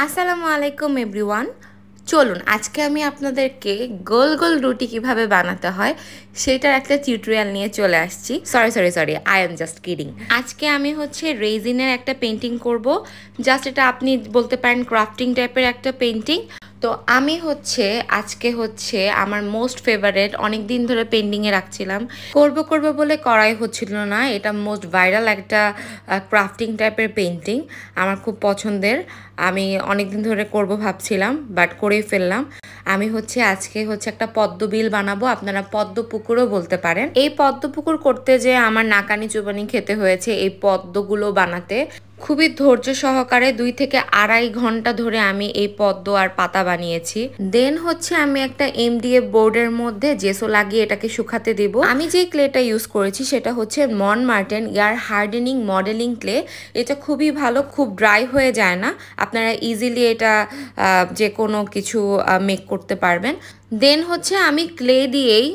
আসসালামু আলাইকুম এভরিওয়ান। চলুন আজকে আমি আপনাদেরকে গোল গোল রুটি কিভাবে বানাতে হয় সেটার একটা টিউটোরিয়াল নিয়ে চলে আসছি। Sorry, I am just kidding. আজকে আমি রেজিনের একটা পেন্টিং করব। জাস্ট এটা আপনি বলতে পারেন ক্রাফটিং টাইপের একটা পেন্টিং। তো আমি আজকে আমার মোস্ট ফেভারেট, অনেক দিন ধরে পেন্ডিংয়ে রাখছিলাম, করব বলে করাই হচ্ছিল না। এটা মোস্ট ভাইরাল একটা ক্রাফটিং টাইপের পেন্টিং, আমার খুব পছন্দের। আমি অনেক দিন ধরে করব ভাবছিলাম, বাট করেই ফেললাম। আমি আজকে একটা পদ্ম বিল বানাবো, আপনারা পদ্ম পুকুরও বলতে পারেন। এই পদ্ম পুকুর করতে যে আমার নাকানি চুবানি খেতে হয়েছে এই পদ্মগুলো বানাতে। খুবই ধৈর্য সহকারে 2 থেকে আড়াই ঘন্টা ধরে আমি এই পদ্ম আর পাতা বানিয়েছি। দেন আমি একটা MDF বোর্ডের মধ্যে জেসো লাগিয়ে এটাকে শুকাতে দেব। আমি যে ক্লেটা ইউজ করেছি সেটা মনমার্টেন এয়ার হার্ডেনিং মডেলিং ক্লে। এটা খুবই ভালো, খুব ড্রাই হয়ে যায় না, আপনারা ইজিলি এটা যে কোনো কিছু মেক করতে পারবেন। দেন আমি ক্লে দিয়েই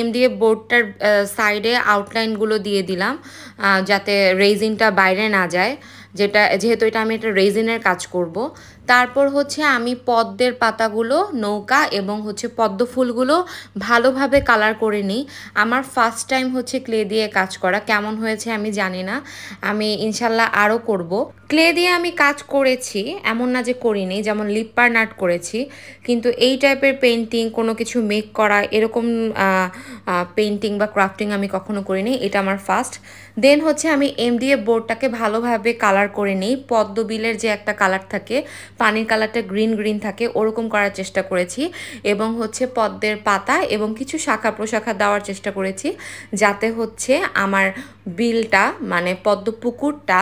MDF বোর্ডটার সাইডে আউটলাইনগুলো দিয়ে দিলাম, যাতে রেজিনটা বাইরে না যায়, যেহেতু এটা আমি একটা রেজিনের কাজ করব। তারপর আমি পদ্মের পাতাগুলো, নৌকা এবং পদ্ম ফুলগুলো ভালোভাবে কালার করে নিই। আমার ফার্স্ট টাইম ক্লে দিয়ে কাজ করা, কেমন হয়েছে আমি জানি না, আমি ইনশাল্লাহ আরও করব। ক্লে দিয়ে আমি কাজ করেছি, এমন না যে করিনি, যেমন লিপার নাট করেছি, কিন্তু এই টাইপের পেন্টিং, কোনো কিছু মেক করা, এরকম পেন্টিং বা ক্রাফটিং আমি কখনো করিনি, এটা আমার ফার্স্ট। দেন আমি MDF বোর্ডটাকে ভালোভাবে কালার করে নিই। পদ্ম বিলের যে একটা কালার থাকে, পানির কালারটা গ্রিন গ্রিন থাকে, ওরকম করার চেষ্টা করেছি। এবং পদ্মের পাতা এবং কিছু শাখা প্রশাখা দেওয়ার চেষ্টা করেছি, যাতে আমার বিলটা মানে পদ্ম পুকুরটা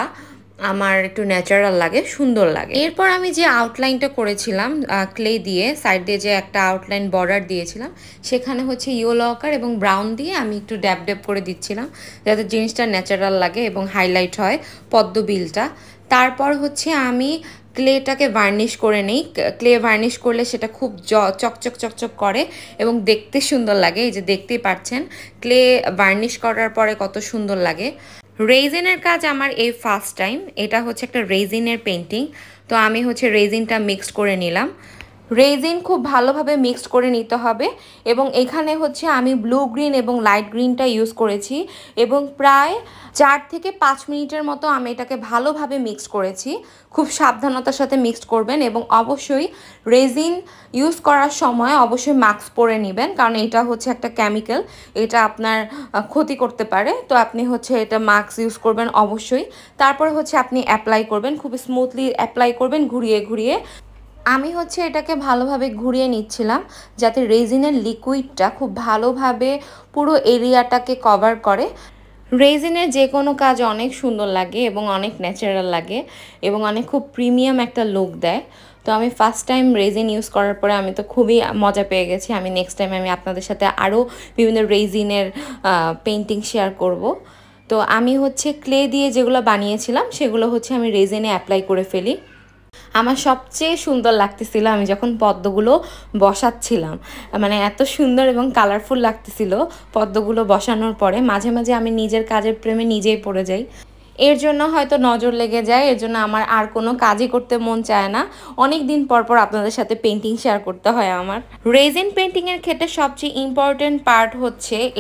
আমার একটু ন্যাচারাল লাগে, সুন্দর লাগে। এরপর আমি যে আউটলাইনটা করেছিলাম ক্লে দিয়ে, সাইড দিয়ে যে একটা আউটলাইন বর্ডার দিয়েছিলাম, সেখানে ইয়েলো আকার এবং ব্রাউন দিয়ে আমি একটু ড্যাব ড্যাব করে দিচ্ছিলাম, যাতে জিনিসটা ন্যাচারাল লাগে এবং হাইলাইট হয় পদ্ম বিলটা। তারপর আমি ক্লেটাকে ভার্নিশ করে নিই। ক্লে ভার্নিশ করলে সেটা খুব চকচক করে এবং দেখতে সুন্দর লাগে। এই যে দেখতেই পাচ্ছেন ক্লে ভার্নিশ করার পরে কত সুন্দর লাগে। রেজিনের কাজ আমার এই ফার্স্ট টাইম, এটা একটা রেজিনের পেন্টিং। তো আমি রেজিনটা মিক্সড করে নিলাম। রেজিন খুব ভালোভাবে মিক্সড করে নিতে হবে। এবং এখানে আমি ব্লু গ্রিন এবং লাইট গ্রিনটা ইউজ করেছি, এবং প্রায় 4 থেকে 5 মিনিটের মতো আমি এটাকে ভালোভাবে মিক্স করেছি। খুব সাবধানতার সাথে মিক্সড করবেন, এবং অবশ্যই রেজিন ইউজ করার সময় অবশ্যই মাস্ক পরে নেবেন, কারণ এটা একটা কেমিক্যাল, এটা আপনার ক্ষতি করতে পারে। তো আপনি এটা মাস্ক ইউজ করবেন অবশ্যই। তারপর আপনি অ্যাপ্লাই করবেন, খুব স্মুথলি অ্যাপ্লাই করবেন ঘুরিয়ে ঘুরিয়ে। আমি এটাকে ভালোভাবে ঘুরিয়ে নিচ্ছিলাম, যাতে রেজিনের লিকুইডটা খুব ভালোভাবে পুরো এরিয়াটাকে কভার করে। রেজিনের যে কোনো কাজ অনেক সুন্দর লাগে এবং অনেক ন্যাচারাল লাগে, এবং অনেক খুব প্রিমিয়াম একটা লুক দেয়। তো আমি ফার্স্ট টাইম রেজিন ইউজ করার পরে আমি তো খুবই মজা পেয়ে গেছি। আমি নেক্সট টাইম আমি আপনাদের সাথে আরও বিভিন্ন রেজিনের পেন্টিং শেয়ার করব। তো আমি ক্লে দিয়ে যেগুলো বানিয়েছিলাম সেগুলো আমি রেজিনে অ্যাপ্লাই করে ফেলি। আমার সবচেয়ে সুন্দর লাগতেছিল আমি যখন পদ্মগুলো বসাচ্ছিলাম, মানে এত সুন্দর এবং কালারফুল লাগতেছিল পদ্মগুলো বসানোর পরে। মাঝে মাঝে আমি নিজের কাজের প্রেমে নিজেই পড়ে যাই, এর জন্য হয়তো নজর লেগে যায়, এর জন্য আমার আর কোনো কাজই করতে মন চায় না। অনেক দিন পর পর আপনাদের সাথে পেন্টিং শেয়ার করতে হয় আমার। রেজিন পেন্টিংয়ের ক্ষেত্রে সবচেয়ে ইম্পর্টেন্ট পার্ট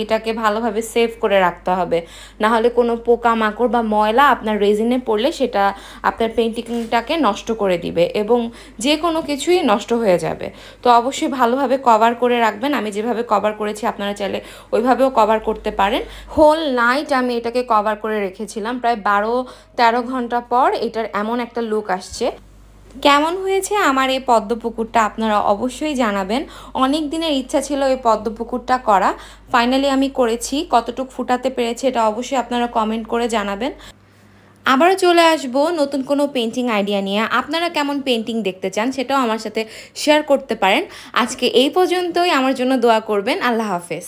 এটাকে ভালোভাবে সেভ করে রাখতে হবে, না হলে কোনো পোকামাকড় বা ময়লা আপনার রেজিনে পড়লে সেটা আপনার পেন্টিংটাকে নষ্ট করে দিবে, এবং যে কোনো কিছুই নষ্ট হয়ে যাবে। তো অবশ্যই ভালোভাবে কভার করে রাখবেন। আমি যেভাবে কভার করেছি আপনারা চাইলে ওইভাবেও কভার করতে পারেন। হোল নাইট আমি এটাকে কভার করে রেখেছিলাম, প্রায় 12-13 ঘন্টা পর এটার এমন একটা লুক আসছে। কেমন হয়েছে আমার এই পদ্ম পুকুরটা আপনারা অবশ্যই জানাবেন। অনেক দিনের ইচ্ছা ছিল এই পদ্ম পুকুরটা করা, ফাইনালি আমি করেছি। কতটুকু ফুটাতে পেরেছি এটা অবশ্যই আপনারা কমেন্ট করে জানাবেন। আবারও চলে আসবো নতুন কোনো পেন্টিং আইডিয়া নিয়ে। আপনারা কেমন পেন্টিং দেখতে চান সেটাও আমার সাথে শেয়ার করতে পারেন। আজকে এই পর্যন্তই, আমার জন্য দোয়া করবেন। আল্লাহ হাফেজ।